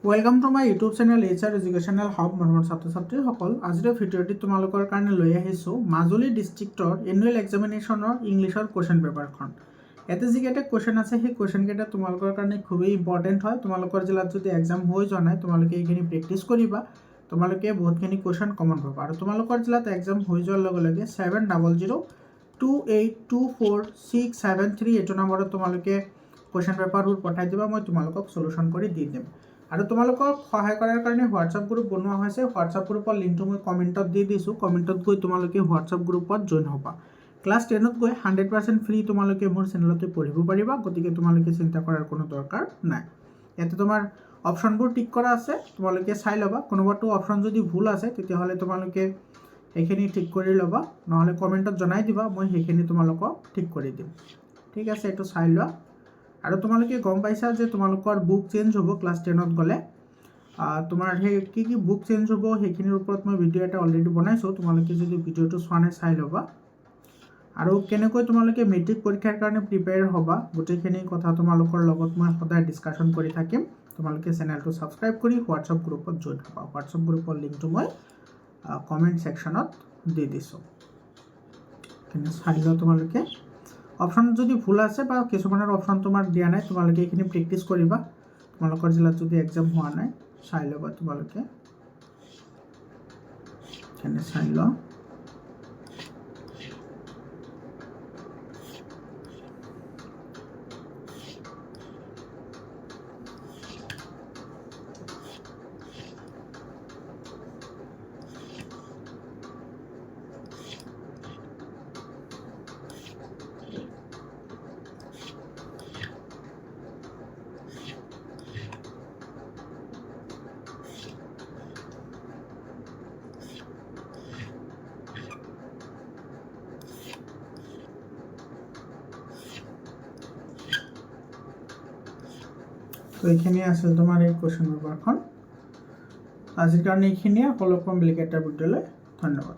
Welcome to my YouTube channel HR educational hub মৰমৰ ছাত্ৰ ছাত্ৰীসকল। আজিৰ ভিডিঅ'টিত তোমালোকৰ কাৰণে লৈ আহিছোঁ মাজুলী ডিষ্ট্ৰিক্টৰ এনুৱেল এক্সামিনেশ্যনৰ ইংলিছৰ কুৱেশ্যন পেপাৰখন। ইয়াতে যিকেইটা কুৱেশ্যন আছে সেই কুৱেশ্যনকেইটা তোমালোকৰ কাৰণে খুবেই ইম্পৰ্টেণ্ট হয়। তোমালোকৰ জিলাত যদি এক্সাম হৈ যোৱা নাই তোমালোকে এইখিনি প্ৰেক্টিছ কৰিবা, তোমালোকে বহুতখিনি কুৱেশ্যন কমন পাবা। আৰু তোমালোকৰ জিলাত এক্সাম হৈ যোৱাৰ লগে লগে 7002824673 এইটো নম্বৰত তোমালোকে কুৱেশ্যন পেপাৰবোৰ পঠাই দিবা, মই তোমালোকক সলিউশ্যন কৰি দি দিম। আৰু তোমালোকক সহায় কৰাৰ কাৰণে হোৱাটছআপ গ্ৰুপ বনোৱা হৈছে। হোৱাটছআপ গ্ৰুপৰ লিংকটো মই কমেণ্টত দি দিছোঁ, কমেণ্টত গৈ তোমালোকে হোৱাটছআপ গ্ৰুপত জইন হ'বা। ক্লাছ 10ত গৈ 100% ফ্ৰী তোমালোকে মোৰ চেনেলতে পঢ়িব পাৰিবা, গতিকে তোমালোকে চিন্তা কৰাৰ কোনো দৰকাৰ নাই। ইয়াতে তোমাৰ অপশ্যনবোৰ টিক কৰা আছে, তোমালোকে চাই ল'বা। কোনোবাটো অপশ্যন যদি ভুল আছে তেতিয়াহ'লে তোমালোকে সেইখিনি ঠিক কৰি ল'বা, নহ'লে কমেণ্টত জনাই দিবা, মই সেইখিনি তোমালোকক ঠিক কৰি দিম। ঠিক আছে, এইটো চাই লোৱা। আৰু তোমালোকে গম পাইছা যে তোমালোকৰ বুক চেঞ্জ হ'ব ক্লাছ 10ত গ'লে। তোমাৰ সেই কি বুক চেঞ্জ হ'ব সেইখিনিৰ ওপৰত মই ভিডিঅ' এটা অলৰেডি বনাইছোঁ, তোমালোকে যদি ভিডিঅ'টো চোৱা নাই চাই ল'বা। আৰু কেনেকৈ তোমালোকে মেট্ৰিক পৰীক্ষাৰ কাৰণে প্ৰিপেয়াৰ হ'বা গোটেইখিনি কথা তোমালোকৰ লগত মই সদায় ডিছকাশ্যন কৰি থাকিম। তোমালোকে চেনেলটো ছাবস্ক্ৰাইব কৰি হোৱাটছআপ গ্ৰুপত জইন হ'বা। হোৱাটছআপ গ্ৰুপৰ লিংকটো মই কমেণ্ট ছেকশ্যনত দি দিছোঁ, সেইখিনি চাই লোৱা। তোমালোকে অপশ্যন যদি ভুল আছে বা কিছুমানৰ অপশ্যন তোমাৰ দিয়া নাই, তোমালোকে এইখিনি প্ৰেক্টিছ কৰিবা। তোমালোকৰ জিলাত যদি এক্সাম হোৱা নাই চাই ল'বা, তোমালোকে এইখিনি চাই লোৱা। তো এইখিনি আছিল তোমাৰ এই কুৱেশ্যন পেপাৰখন। আজিৰ কাৰণে এইখিনিয়ে, সকলোকে বেলেগ এটা ভিডিঅ'লৈ ধন্যবাদ।